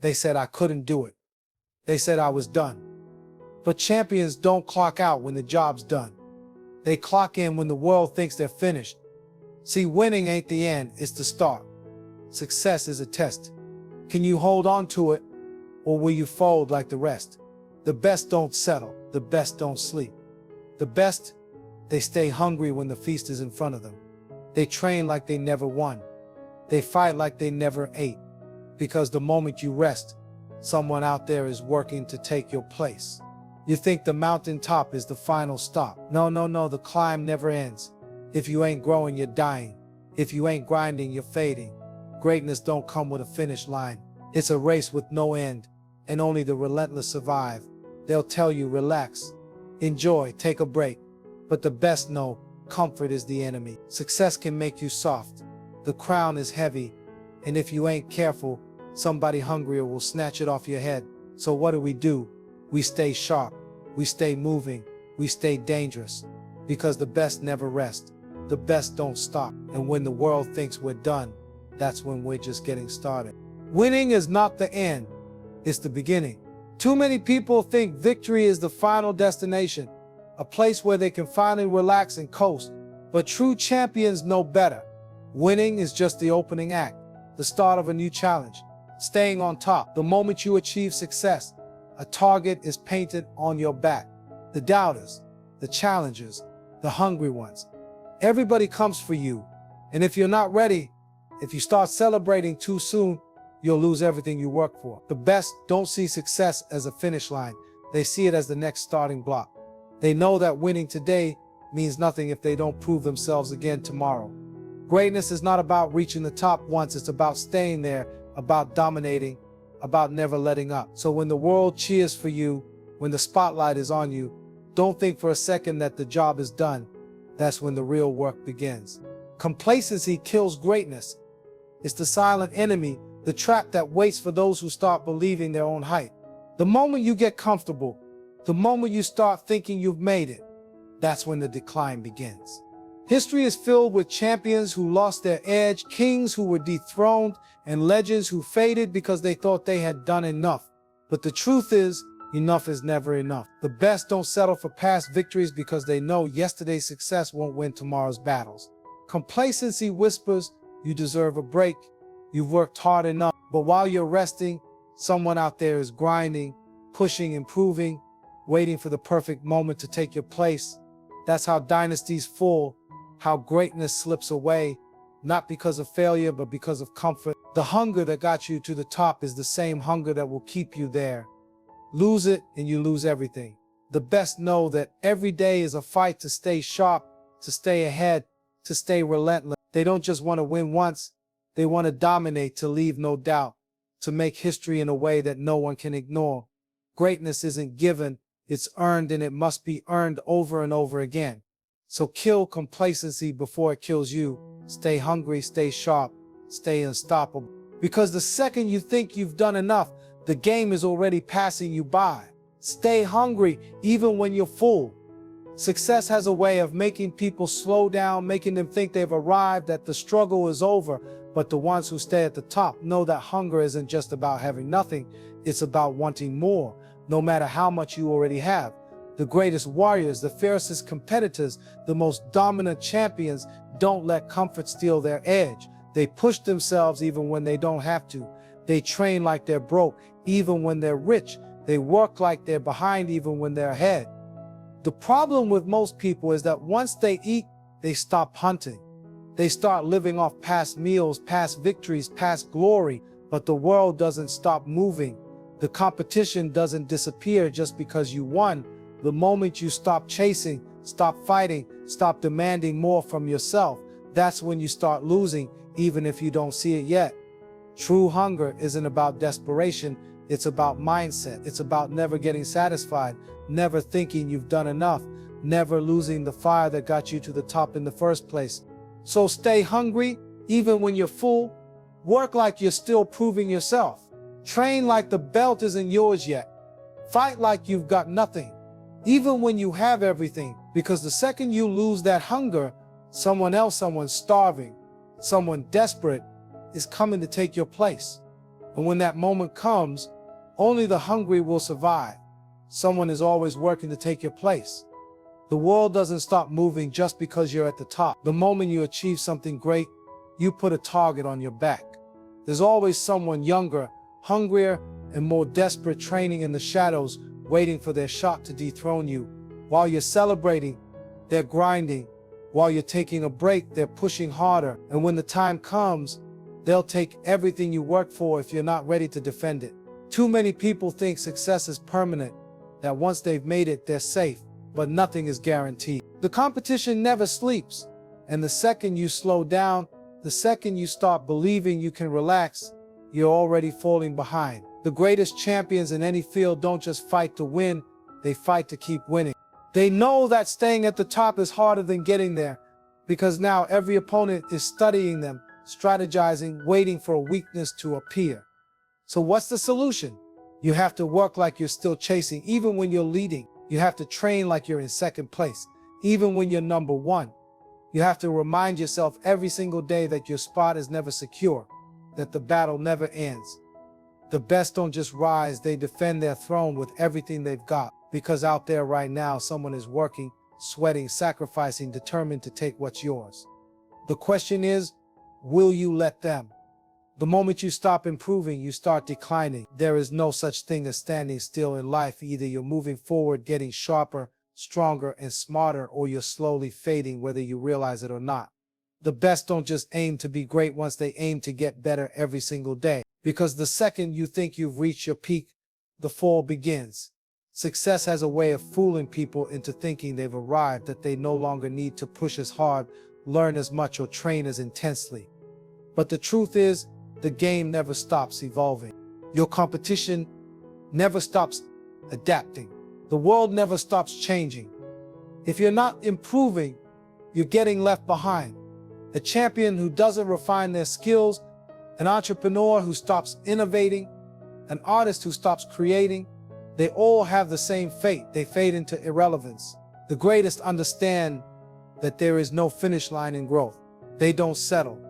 They said I couldn't do it. They said I was done. But champions don't clock out when the job's done. They clock in when the world thinks they're finished. See, winning ain't the end, it's the start. Success is a test. Can you hold on to it, or will you fold like the rest? The best don't settle, the best don't sleep. The best, they stay hungry when the feast is in front of them. They train like they never won. They fight like they never ate. Because the moment you rest, someone out there is working to take your place. You think the mountaintop is the final stop. No, the climb never ends. If you ain't growing, you're dying. If you ain't grinding, you're fading. Greatness don't come with a finish line. It's a race with no end, and only the relentless survive. They'll tell you, relax, enjoy, take a break. But the best know, comfort is the enemy. Success can make you soft. The crown is heavy, and if you ain't careful, somebody hungrier will snatch it off your head. So what do? We stay sharp, we stay moving, we stay dangerous. Because the best never rest, the best don't stop. And when the world thinks we're done, that's when we're just getting started. Winning is not the end, it's the beginning. Too many people think victory is the final destination, a place where they can finally relax and coast. But true champions know better. Winning is just the opening act, the start of a new challenge. Staying on top. The moment you achieve success, a target is painted on your back. The doubters, the challengers, the hungry ones. Everybody comes for you. And if you're not ready, if you start celebrating too soon, you'll lose everything you work for. The best don't see success as a finish line. They see it as the next starting block. They know that winning today means nothing if they don't prove themselves again tomorrow. Greatness is not about reaching the top once, it's about staying there, about dominating, about never letting up. So when the world cheers for you, when the spotlight is on you, don't think for a second that the job is done. That's when the real work begins. Complacency kills greatness. It's the silent enemy, the trap that waits for those who start believing their own hype. The moment you get comfortable, the moment you start thinking you've made it, that's when the decline begins. History is filled with champions who lost their edge, kings who were dethroned, and legends who faded because they thought they had done enough. But the truth is, enough is never enough. The best don't settle for past victories because they know yesterday's success won't win tomorrow's battles. Complacency whispers, you deserve a break, you've worked hard enough. But while you're resting, someone out there is grinding, pushing, improving, waiting for the perfect moment to take your place. That's how dynasties fall, how greatness slips away, not because of failure, but because of comfort. The hunger that got you to the top is the same hunger that will keep you there. Lose it and you lose everything. The best know that every day is a fight to stay sharp, to stay ahead, to stay relentless. They don't just want to win once, they want to dominate, to leave no doubt, to make history in a way that no one can ignore. Greatness isn't given, it's earned, and it must be earned over and over again. So kill complacency before it kills you. Stay hungry, stay sharp, stay unstoppable. Because the second you think you've done enough, the game is already passing you by. Stay hungry even when you're full. Success has a way of making people slow down, making them think they've arrived, that the struggle is over. But the ones who stay at the top know that hunger isn't just about having nothing, it's about wanting more, no matter how much you already have. The greatest warriors, the fiercest competitors, the most dominant champions don't let comfort steal their edge. They push themselves even when they don't have to. They train like they're broke, even when they're rich. They work like they're behind, even when they're ahead. The problem with most people is that once they eat, they stop hunting. They start living off past meals, past victories, past glory, but the world doesn't stop moving. The competition doesn't disappear just because you won. The moment you stop chasing, stop fighting, stop demanding more from yourself, that's when you start losing, even if you don't see it yet. True hunger isn't about desperation, it's about mindset. It's about never getting satisfied, never thinking you've done enough, never losing the fire that got you to the top in the first place. So stay hungry, even when you're full. Work like you're still proving yourself. Train like the belt isn't yours yet. Fight like you've got nothing, even when you have everything, because the second you lose that hunger, someone starving, someone desperate is coming to take your place. And when that moment comes, only the hungry will survive. Someone is always working to take your place. The world doesn't stop moving just because you're at the top. The moment you achieve something great, you put a target on your back. There's always someone younger, hungrier, and more desperate training in the shadows, waiting for their shot to dethrone you. While you're celebrating, they're grinding. While you're taking a break, they're pushing harder. And when the time comes, they'll take everything you worked for if you're not ready to defend it. Too many people think success is permanent, that once they've made it, they're safe, but nothing is guaranteed. The competition never sleeps, and the second you slow down, the second you start believing you can relax, you're already falling behind. The greatest champions in any field don't just fight to win, they fight to keep winning. They know that staying at the top is harder than getting there, because now every opponent is studying them, strategizing, waiting for a weakness to appear. So what's the solution? You have to work like you're still chasing, even when you're leading. You have to train like you're in second place, even when you're number one. You have to remind yourself every single day that your spot is never secure, that the battle never ends. The best don't just rise, they defend their throne with everything they've got. Because out there right now, someone is working, sweating, sacrificing, determined to take what's yours. The question is, will you let them? The moment you stop improving, you start declining. There is no such thing as standing still in life. Either you're moving forward, getting sharper, stronger, and smarter, or you're slowly fading, whether you realize it or not. The best don't just aim to be great once, they aim to get better every single day. Because the second you think you've reached your peak, the fall begins. Success has a way of fooling people into thinking they've arrived, that they no longer need to push as hard, learn as much, or train as intensely. But the truth is, the game never stops evolving. Your competition never stops adapting. The world never stops changing. If you're not improving, you're getting left behind. A champion who doesn't refine their skills, an entrepreneur who stops innovating, an artist who stops creating, they all have the same fate. They fade into irrelevance. The greatest understand that there is no finish line in growth. They don't settle.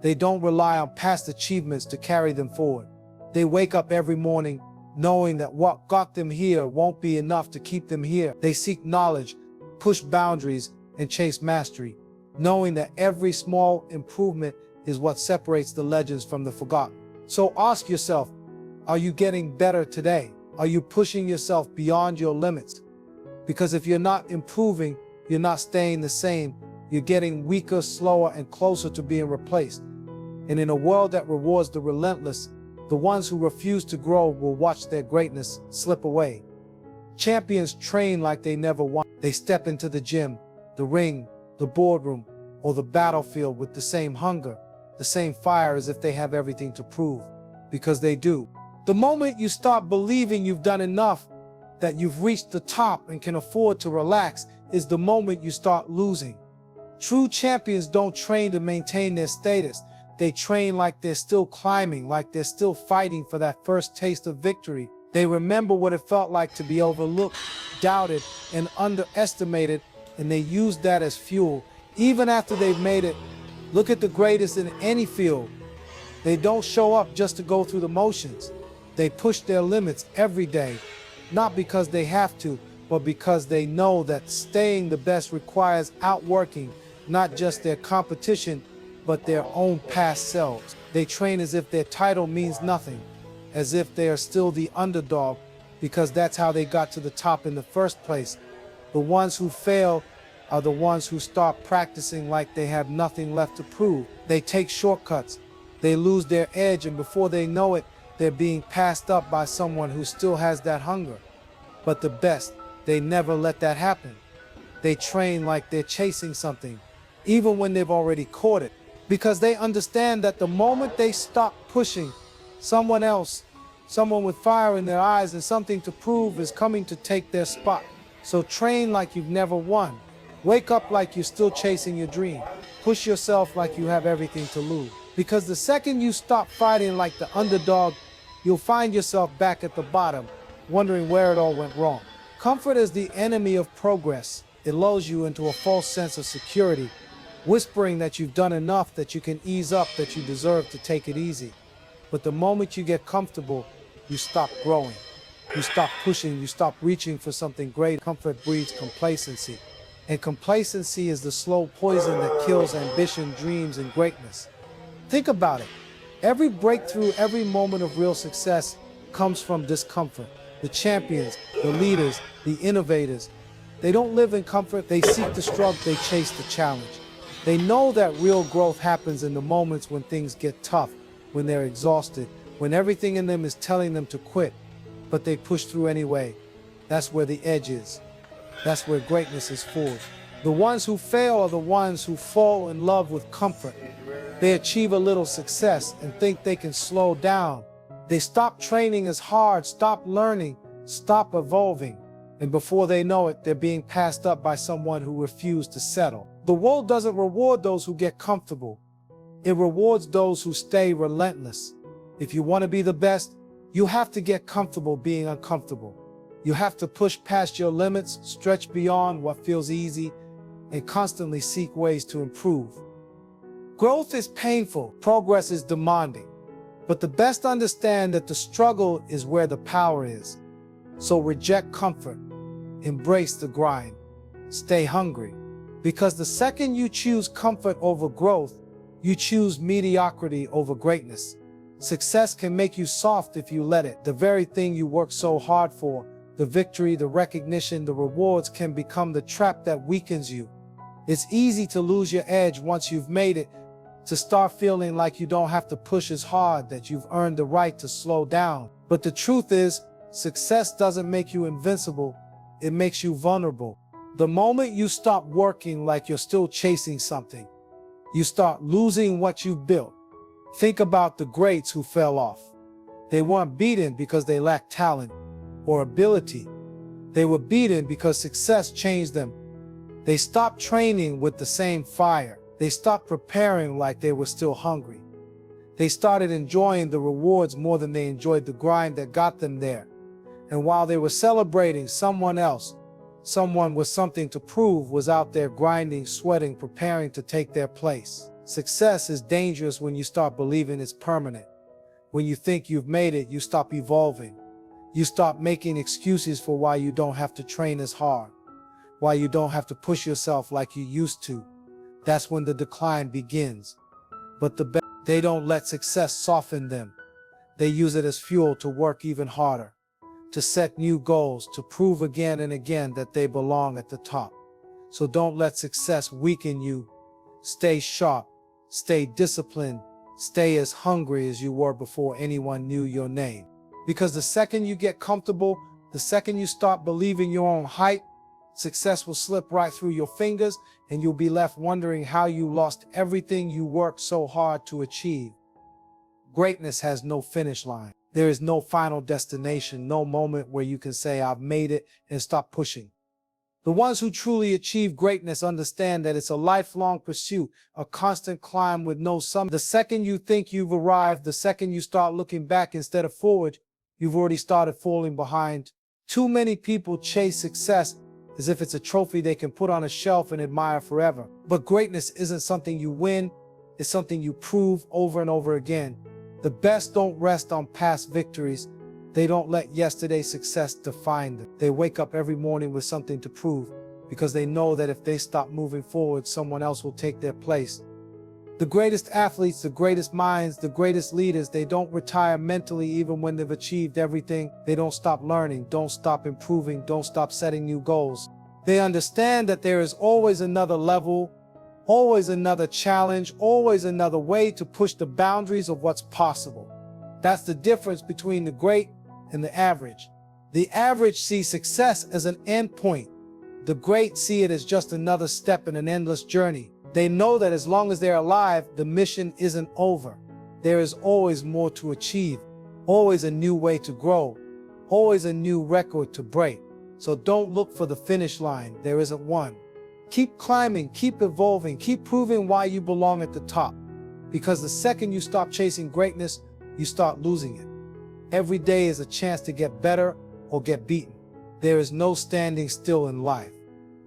They don't rely on past achievements to carry them forward. They wake up every morning knowing that what got them here won't be enough to keep them here. They seek knowledge, push boundaries, and chase mastery, knowing that every small improvement is what separates the legends from the forgotten. So ask yourself, are you getting better today? Are you pushing yourself beyond your limits? Because if you're not improving, you're not staying the same. You're getting weaker, slower, and closer to being replaced. And in a world that rewards the relentless, the ones who refuse to grow will watch their greatness slip away. Champions train like they never won. They step into the gym, the ring, the boardroom, or the battlefield with the same hunger, the same fire, as if they have everything to prove. Because they do. The moment you start believing you've done enough, that you've reached the top and can afford to relax, is the moment you start losing. True champions don't train to maintain their status. They train like they're still climbing, like they're still fighting for that first taste of victory. They remember what it felt like to be overlooked, doubted, and underestimated, and they use that as fuel, even after they've made it. Look at the greatest in any field. They don't show up just to go through the motions. They push their limits every day, not because they have to, but because they know that staying the best requires outworking not just their competition, but their own past selves. They train as if their title means nothing, as if they are still the underdog, because that's how they got to the top in the first place. The ones who fail are the ones who start practicing like they have nothing left to prove. They take shortcuts, they lose their edge, and before they know it, they're being passed up by someone who still has that hunger. But the best, they never let that happen. They train like they're chasing something, even when they've already caught it, because they understand that the moment they stop pushing, someone else, someone with fire in their eyes and something to prove, is coming to take their spot. So train like you've never won. Wake up like you're still chasing your dream. Push yourself like you have everything to lose. Because the second you stop fighting like the underdog, you'll find yourself back at the bottom, wondering where it all went wrong. Comfort is the enemy of progress. It lulls you into a false sense of security, whispering that you've done enough, that you can ease up, that you deserve to take it easy. But the moment you get comfortable, you stop growing. You stop pushing, you stop reaching for something great. Comfort breeds complacency. And complacency is the slow poison that kills ambition, dreams, and greatness. Think about it. Every breakthrough, every moment of real success comes from discomfort. The champions, the leaders, the innovators, they don't live in comfort, they seek the struggle, they chase the challenge. They know that real growth happens in the moments when things get tough, when they're exhausted, when everything in them is telling them to quit, but they push through anyway. That's where the edge is. That's where greatness is forged. The ones who fail are the ones who fall in love with comfort. They achieve a little success and think they can slow down. They stop training as hard, stop learning, stop evolving. And before they know it, they're being passed up by someone who refused to settle. The world doesn't reward those who get comfortable. It rewards those who stay relentless. If you want to be the best, you have to get comfortable being uncomfortable. You have to push past your limits, stretch beyond what feels easy, and constantly seek ways to improve. Growth is painful, progress is demanding, but the best understand that the struggle is where the power is. So reject comfort, embrace the grind, stay hungry, because the second you choose comfort over growth, you choose mediocrity over greatness. Success can make you soft if you let it. The very thing you work so hard for, the victory, the recognition, the rewards can become the trap that weakens you. It's easy to lose your edge once you've made it, to start feeling like you don't have to push as hard, that you've earned the right to slow down. But the truth is, success doesn't make you invincible, it makes you vulnerable. The moment you stop working like you're still chasing something, you start losing what you've built. Think about the greats who fell off. They weren't beaten because they lacked talent or ability. They were beaten because success changed them. They stopped training with the same fire. They stopped preparing like they were still hungry. They started enjoying the rewards more than they enjoyed the grind that got them there. And while they were celebrating, someone else, someone with something to prove, was out there grinding, sweating, preparing to take their place. Success is dangerous when you start believing it's permanent. When you think you've made it, you stop evolving. You stop making excuses for why you don't have to train as hard, why you don't have to push yourself like you used to. That's when the decline begins. But they don't let success soften them. They use it as fuel to work even harder, to set new goals, to prove again and again that they belong at the top. So don't let success weaken you. Stay sharp, stay disciplined, stay as hungry as you were before anyone knew your name. Because the second you get comfortable, the second you start believing your own hype, success will slip right through your fingers and you'll be left wondering how you lost everything you worked so hard to achieve. Greatness has no finish line. There is no final destination, no moment where you can say, I've made it, and stop pushing. The ones who truly achieve greatness understand that it's a lifelong pursuit, a constant climb with no summit. The second you think you've arrived, the second you start looking back instead of forward, you've already started falling behind. Too many people chase success as if it's a trophy they can put on a shelf and admire forever. But greatness isn't something you win, it's something you prove over and over again. The best don't rest on past victories. They don't let yesterday's success define them. They wake up every morning with something to prove, because they know that if they stop moving forward, someone else will take their place. The greatest athletes, the greatest minds, the greatest leaders, they don't retire mentally even when they've achieved everything. They don't stop learning, don't stop improving, don't stop setting new goals. They understand that there is always another level, always another challenge, always another way to push the boundaries of what's possible. That's the difference between the great and the average. The average sees success as an end point. The great see it as just another step in an endless journey. They know that as long as they're alive, the mission isn't over. There is always more to achieve, always a new way to grow, always a new record to break. So don't look for the finish line, there isn't one. Keep climbing, keep evolving, keep proving why you belong at the top. Because the second you stop chasing greatness, you start losing it. Every day is a chance to get better or get beaten. There is no standing still in life.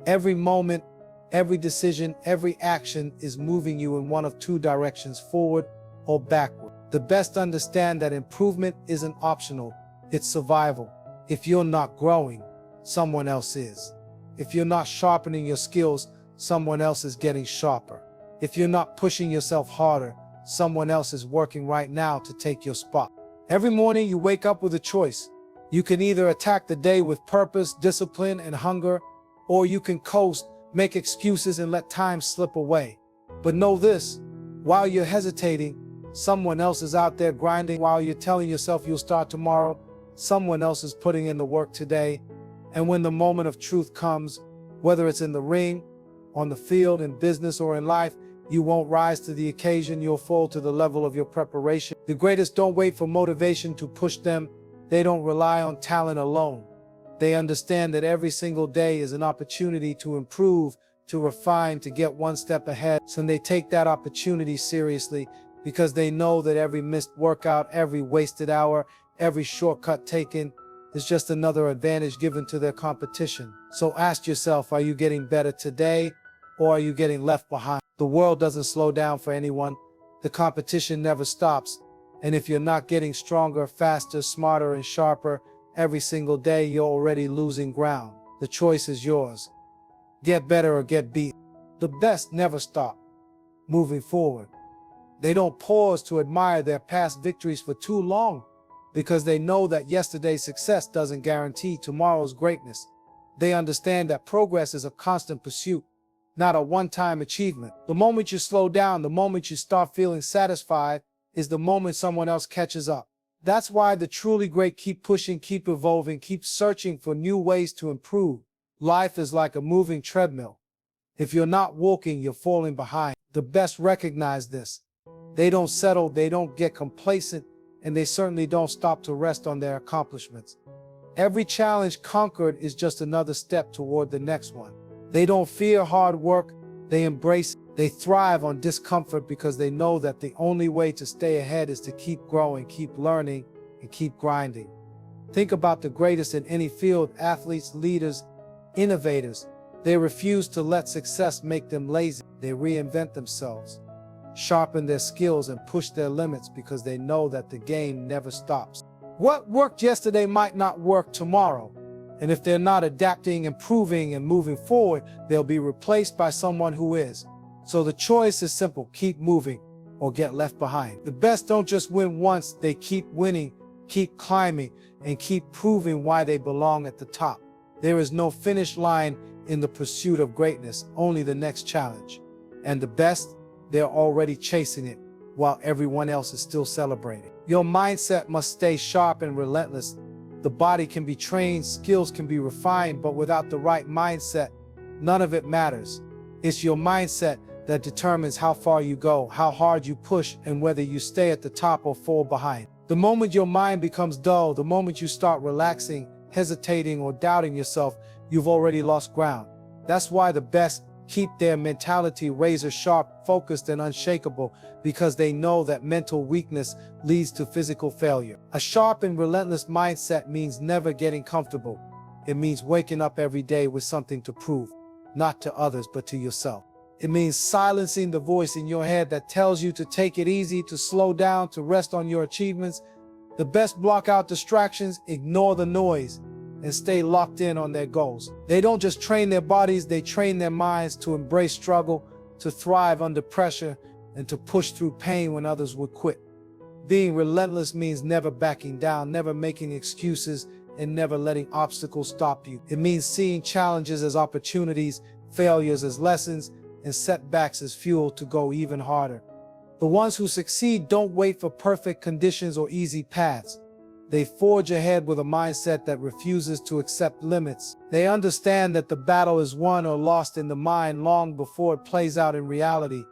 Every moment, every decision, every action is moving you in one of two directions, forward or backward. The best understand that improvement isn't optional, it's survival. If you're not growing, someone else is. If you're not sharpening your skills, someone else is getting sharper. If you're not pushing yourself harder, someone else is working right now to take your spot. Every morning you wake up with a choice. You can either attack the day with purpose, discipline, and hunger, or you can coast, make excuses, and let time slip away. But know this, while you're hesitating, someone else is out there grinding. While you're telling yourself you'll start tomorrow, someone else is putting in the work today. And when the moment of truth comes, whether it's in the ring, on the field, in business, or in life, you won't rise to the occasion, you'll fall to the level of your preparation. The greatest don't wait for motivation to push them. They don't rely on talent alone. They understand that every single day is an opportunity to improve, to refine, to get one step ahead. So they take that opportunity seriously because they know that every missed workout, every wasted hour, every shortcut taken is just another advantage given to their competition. So ask yourself, are you getting better today or are you getting left behind? The world doesn't slow down for anyone. The competition never stops. And if you're not getting stronger, faster, smarter, and sharper every single day, you're already losing ground. The choice is yours. Get better or get beat. The best never stop moving forward. They don't pause to admire their past victories for too long because they know that yesterday's success doesn't guarantee tomorrow's greatness. They understand that progress is a constant pursuit, not a one-time achievement. The moment you slow down, the moment you start feeling satisfied, is the moment someone else catches up. That's why the truly great keep pushing, keep evolving, keep searching for new ways to improve. Life is like a moving treadmill. If you're not walking, you're falling behind. The best recognize this. They don't settle, they don't get complacent, and they certainly don't stop to rest on their accomplishments. Every challenge conquered is just another step toward the next one. They don't fear hard work, they embrace it. They thrive on discomfort because they know that the only way to stay ahead is to keep growing, keep learning, and keep grinding. Think about the greatest in any field, athletes, leaders, innovators. They refuse to let success make them lazy. They reinvent themselves, sharpen their skills, and push their limits because they know that the game never stops. What worked yesterday might not work tomorrow. And if they're not adapting, improving, and moving forward, they'll be replaced by someone who is. So the choice is simple, keep moving or get left behind. The best don't just win once, they keep winning, keep climbing, and keep proving why they belong at the top. There is no finish line in the pursuit of greatness, only the next challenge. And the best, they're already chasing it while everyone else is still celebrating. Your mindset must stay sharp and relentless. The body can be trained, skills can be refined, but without the right mindset, none of it matters. It's your mindset that determines how far you go, how hard you push, and whether you stay at the top or fall behind. The moment your mind becomes dull, the moment you start relaxing, hesitating, or doubting yourself, you've already lost ground. That's why the best keep their mentality razor sharp, focused, and unshakable, because they know that mental weakness leads to physical failure. A sharp and relentless mindset means never getting comfortable. It means waking up every day with something to prove, not to others, but to yourself. It means silencing the voice in your head that tells you to take it easy, to slow down, to rest on your achievements. The best block out distractions, ignore the noise, and stay locked in on their goals. They don't just train their bodies, they train their minds to embrace struggle, to thrive under pressure, and to push through pain when others would quit. Being relentless means never backing down, never making excuses, and never letting obstacles stop you. It means seeing challenges as opportunities, failures as lessons, and setbacks as fuel to go even harder. The ones who succeed don't wait for perfect conditions or easy paths. They forge ahead with a mindset that refuses to accept limits. They understand that the battle is won or lost in the mind long before it plays out in reality.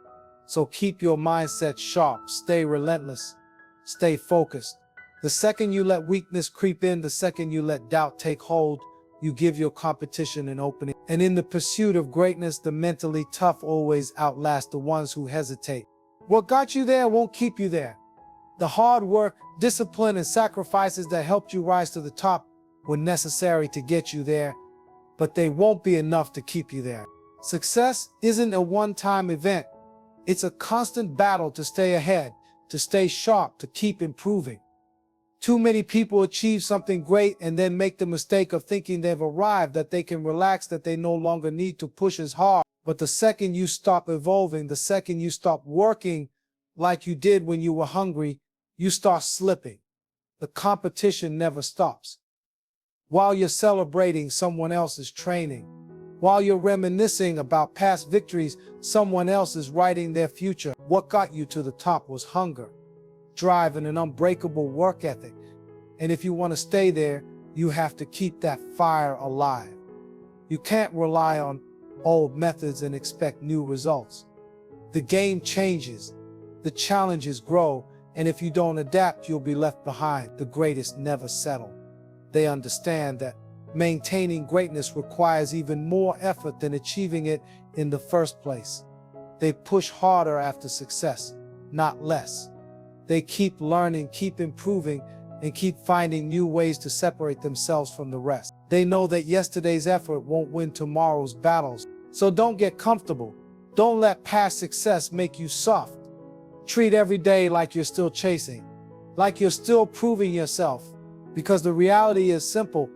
So keep your mindset sharp, stay relentless, stay focused. The second you let weakness creep in, the second you let doubt take hold, you give your competition an opening. And in the pursuit of greatness, the mentally tough always outlast the ones who hesitate. What got you there won't keep you there. The hard work, discipline, and sacrifices that helped you rise to the top were necessary to get you there, but they won't be enough to keep you there. Success isn't a one-time event. It's a constant battle to stay ahead, to stay sharp, to keep improving. Too many people achieve something great and then make the mistake of thinking they've arrived, that they can relax, that they no longer need to push as hard. But the second you stop evolving, the second you stop working like you did when you were hungry, you start slipping. The competition never stops. While you're celebrating, someone else is training. While you're reminiscing about past victories, someone else is writing their future. What got you to the top was hunger, drive, and an unbreakable work ethic. And if you want to stay there, you have to keep that fire alive. You can't rely on old methods and expect new results. The game changes, the challenges grow, and if you don't adapt, you'll be left behind. The greatest never settle. They understand that maintaining greatness requires even more effort than achieving it in the first place. They push harder after success, not less. They keep learning, keep improving, and keep finding new ways to separate themselves from the rest. They know that yesterday's effort won't win tomorrow's battles. So don't get comfortable. Don't let past success make you soft. Treat every day like you're still chasing, like you're still proving yourself. Because the reality is simple.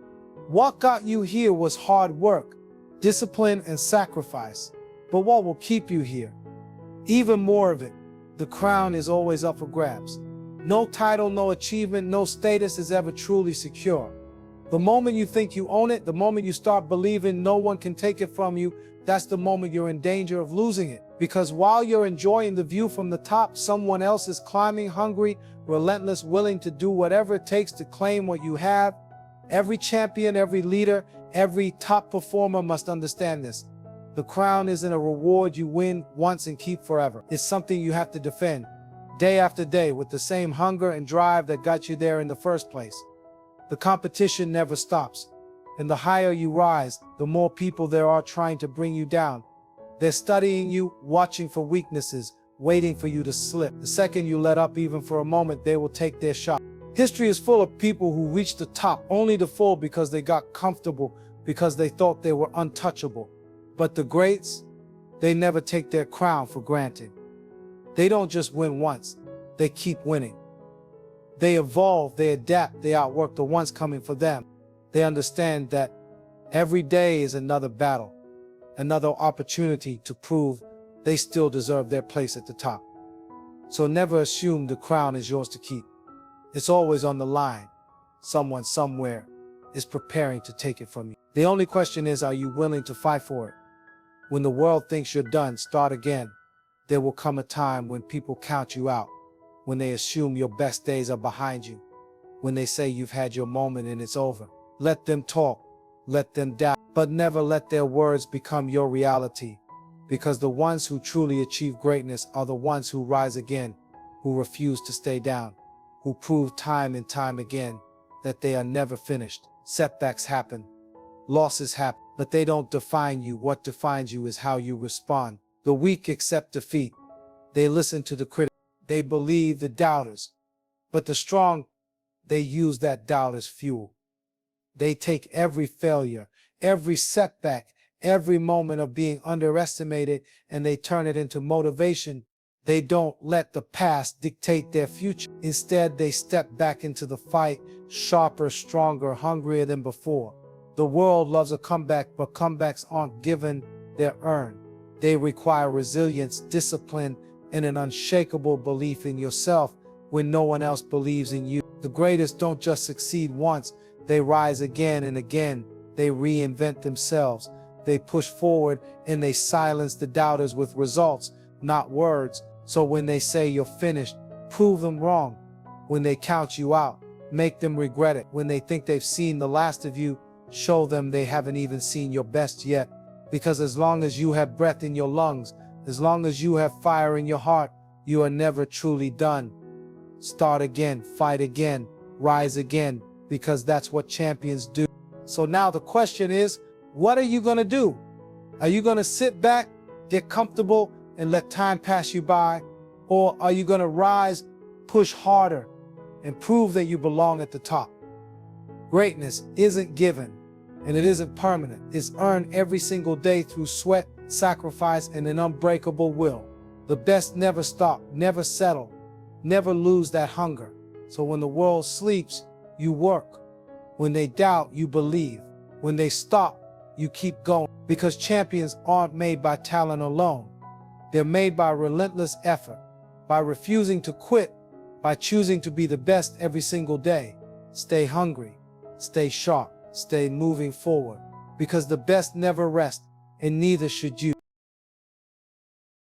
What got you here was hard work, discipline, and sacrifice. But what will keep you here? Even more of it. The crown is always up for grabs. No title, no achievement, no status is ever truly secure. The moment you think you own it, the moment you start believing no one can take it from you, that's the moment you're in danger of losing it. Because while you're enjoying the view from the top, someone else is climbing, hungry, relentless, willing to do whatever it takes to claim what you have. Every champion, every leader, every top performer must understand this. The crown isn't a reward you win once and keep forever. It's something you have to defend, day after day, with the same hunger and drive that got you there in the first place. The competition never stops, and the higher you rise, the more people there are trying to bring you down. They're studying you, watching for weaknesses, waiting for you to slip. The second you let up even for a moment, they will take their shot. History is full of people who reached the top only to fall because they got comfortable, because they thought they were untouchable. But the greats, they never take their crown for granted. They don't just win once, they keep winning. They evolve, they adapt, they outwork the ones coming for them. They understand that every day is another battle, another opportunity to prove they still deserve their place at the top. So never assume the crown is yours to keep. It's always on the line. Someone somewhere is preparing to take it from you. The only question is, are you willing to fight for it? When the world thinks you're done, start again. There will come a time when people count you out, when they assume your best days are behind you, when they say you've had your moment and it's over. Let them talk, let them doubt, but never let their words become your reality. Because the ones who truly achieve greatness are the ones who rise again, who refuse to stay down, who prove time and time again that they are never finished. Setbacks happen, losses happen, but they don't define you. What defines you is how you respond. The weak accept defeat. They listen to the critics. They believe the doubters. But the strong, they use that doubt as fuel. They take every failure, every setback, every moment of being underestimated, and they turn it into motivation. They don't let the past dictate their future. Instead, they step back into the fight, sharper, stronger, hungrier than before. The world loves a comeback, but comebacks aren't given, they're earned. They require resilience, discipline, and an unshakable belief in yourself when no one else believes in you. The greatest don't just succeed once, they rise again and again. They reinvent themselves. They push forward and they silence the doubters with results, not words. So when they say you're finished, prove them wrong. When they count you out, make them regret it. When they think they've seen the last of you, show them they haven't even seen your best yet. Because as long as you have breath in your lungs, as long as you have fire in your heart, you are never truly done. Start again, fight again, rise again, because that's what champions do. So now the question is, what are you going to do? Are you going to sit back, get comfortable, and let time pass you by? Or are you going to rise, push harder, and prove that you belong at the top? Greatness isn't given, and it isn't permanent. It's earned every single day through sweat, sacrifice, and an unbreakable will. The best never stop, never settle. Never lose that hunger. So when the world sleeps, you work. When they doubt, you believe. When they stop, you keep going. Because champions aren't made by talent alone. They're made by relentless effort, by refusing to quit, by choosing to be the best every single day. Stay hungry, stay sharp, stay moving forward. Because the best never rest, and neither should you.